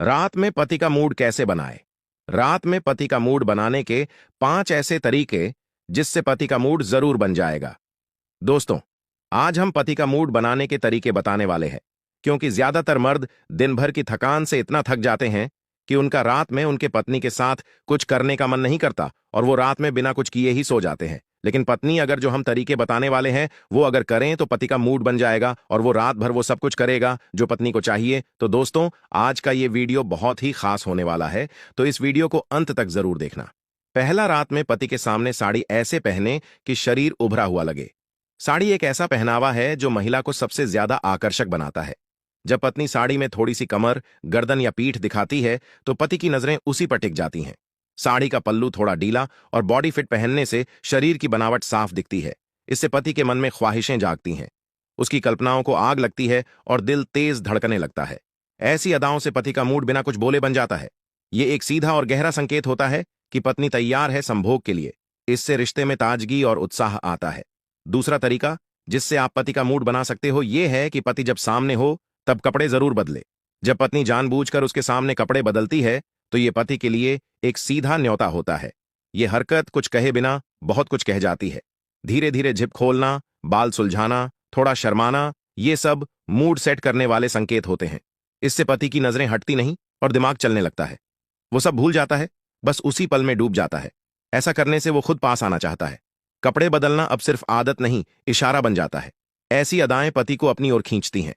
रात में पति का मूड कैसे बनाए। रात में पति का मूड बनाने के 5 ऐसे तरीके जिससे पति का मूड जरूर बन जाएगा। दोस्तों, आज हम पति का मूड बनाने के तरीके बताने वाले हैं, क्योंकि ज्यादातर मर्द दिन भर की थकान से इतना थक जाते हैं कि उनका रात में उनके पत्नी के साथ कुछ करने का मन नहीं करता और वो रात में बिना कुछ किए ही सो जाते हैं। लेकिन पत्नी अगर जो हम तरीके बताने वाले हैं वो अगर करें तो पति का मूड बन जाएगा और वो रात भर वो सब कुछ करेगा जो पत्नी को चाहिए। तो दोस्तों, आज का ये वीडियो बहुत ही खास होने वाला है, तो इस वीडियो को अंत तक जरूर देखना। पहला, रात में पति के सामने साड़ी ऐसे पहने कि शरीर उभरा हुआ लगे। साड़ी एक ऐसा पहनावा है जो महिला को सबसे ज्यादा आकर्षक बनाता है। जब पत्नी साड़ी में थोड़ी सी कमर, गर्दन या पीठ दिखाती है तो पति की नजरें उसी पर टिक जाती हैं। साड़ी का पल्लू थोड़ा ढीला और बॉडी फिट पहनने से शरीर की बनावट साफ दिखती है। इससे पति के मन में ख्वाहिशें जागती हैं, उसकी कल्पनाओं को आग लगती है और दिल तेज धड़कने लगता है। ऐसी अदाओं से पति का मूड बिना कुछ बोले बन जाता है। ये एक सीधा और गहरा संकेत होता है कि पत्नी तैयार है संभोग के लिए। इससे रिश्ते में ताजगी और उत्साह आता है। दूसरा तरीका जिससे आप पति का मूड बना सकते हो यह है कि पति जब सामने हो तब कपड़े जरूर बदले। जब पत्नी जानबूझकर उसके सामने कपड़े बदलती है तो यह पति के लिए एक सीधा न्योता होता है। यह हरकत कुछ कहे बिना बहुत कुछ कह जाती है। धीरे धीरे झिप खोलना, बाल सुलझाना, थोड़ा शर्माना, ये सब मूड सेट करने वाले संकेत होते हैं। इससे पति की नजरें हटती नहीं और दिमाग चलने लगता है। वो सब भूल जाता है, बस उसी पल में डूब जाता है। ऐसा करने से वो खुद पास आना चाहता है। कपड़े बदलना अब सिर्फ आदत नहीं, इशारा बन जाता है। ऐसी अदाएं पति को अपनी ओर खींचती हैं।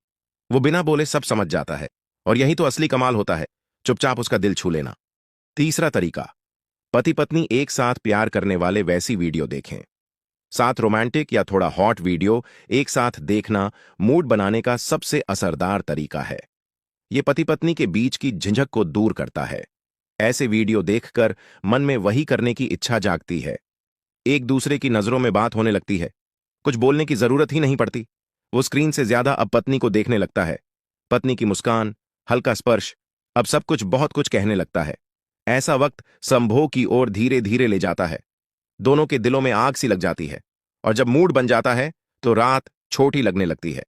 वो बिना बोले सब समझ जाता है और यही तो असली कमाल होता है, चुपचाप उसका दिल छू लेना। तीसरा तरीका, पति पत्नी एक साथ प्यार करने वाले वैसी वीडियो देखें। साथ रोमांटिक या थोड़ा हॉट वीडियो एक साथ देखना मूड बनाने का सबसे असरदार तरीका है। ये पति पत्नी के बीच की झिझक को दूर करता है। ऐसे वीडियो देखकर मन में वही करने की इच्छा जागती है। एक दूसरे की नजरों में बात होने लगती है। कुछ बोलने की जरूरत ही नहीं पड़ती। वो स्क्रीन से ज्यादा अब पत्नी को देखने लगता है। पत्नी की मुस्कान, हल्का स्पर्श, अब सब कुछ बहुत कुछ कहने लगता है। ऐसा वक्त संभोग की ओर धीरे धीरे ले जाता है। दोनों के दिलों में आग सी लग जाती है और जब मूड बन जाता है तो रात छोटी लगने लगती है।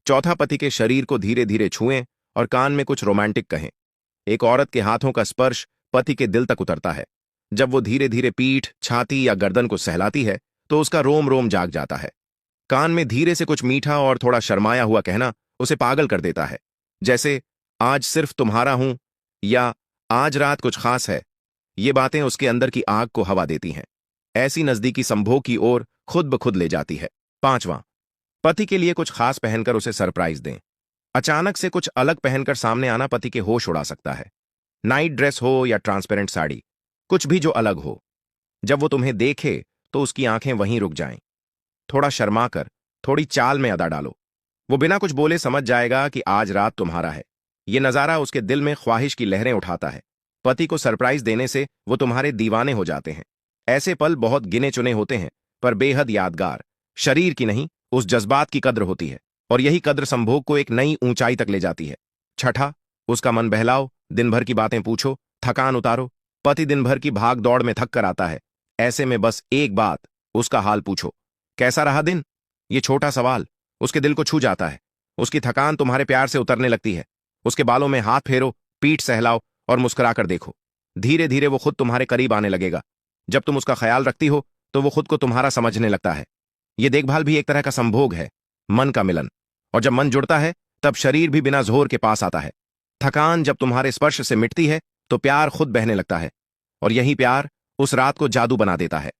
चौथा, पति के शरीर को धीरे धीरे छुएं और कान में कुछ रोमांटिक कहें। एक औरत के हाथों का स्पर्श पति के दिल तक उतरता है। जब वो धीरे धीरे पीठ, छाती या गर्दन को सहलाती है तो उसका रोम रोम जाग जाता है। कान में धीरे से कुछ मीठा और थोड़ा शर्माया हुआ कहना उसे पागल कर देता है, जैसे आज सिर्फ तुम्हारा हूं या आज रात कुछ खास है। ये बातें उसके अंदर की आग को हवा देती हैं। ऐसी नजदीकी संभोग की ओर खुद ब खुद ले जाती है। पांचवां, पति के लिए कुछ खास पहनकर उसे सरप्राइज दें। अचानक से कुछ अलग पहनकर सामने आना पति के होश उड़ा सकता है। नाइट ड्रेस हो या ट्रांसपेरेंट साड़ी, कुछ भी जो अलग हो। जब वो तुम्हें देखे तो उसकी आंखें वहीं रुक जाएं। थोड़ा शर्माकर थोड़ी चाल में अदा डालो। वो बिना कुछ बोले समझ जाएगा कि आज रात तुम्हारा है। ये नजारा उसके दिल में ख्वाहिश की लहरें उठाता है। पति को सरप्राइज देने से वो तुम्हारे दीवाने हो जाते हैं। ऐसे पल बहुत गिने चुने होते हैं पर बेहद यादगार। शरीर की नहीं, उस जज्बात की कद्र होती है और यही कद्र संभोग को एक नई ऊंचाई तक ले जाती है। छठा, उसका मन बहलाओ, दिन भर की बातें पूछो, थकान उतारो। पति दिन भर की भाग दौड़ में थक कर आता है। ऐसे में बस एक बात, उसका हाल पूछो। कैसा रहा दिन? ये छोटा सवाल उसके दिल को छू जाता है। उसकी थकान तुम्हारे प्यार से उतरने लगती है। उसके बालों में हाथ फेरो, पीठ सहलाओ और मुस्कुराकर देखो। धीरे धीरे वो खुद तुम्हारे करीब आने लगेगा। जब तुम उसका ख्याल रखती हो तो वो खुद को तुम्हारा समझने लगता है। ये देखभाल भी एक तरह का संभोग है, मन का मिलन। और जब मन जुड़ता है तब शरीर भी बिना जोर के पास आता है। थकान जब तुम्हारे स्पर्श से मिटती है तो प्यार खुद बहने लगता है और यही प्यार उस रात को जादू बना देता है।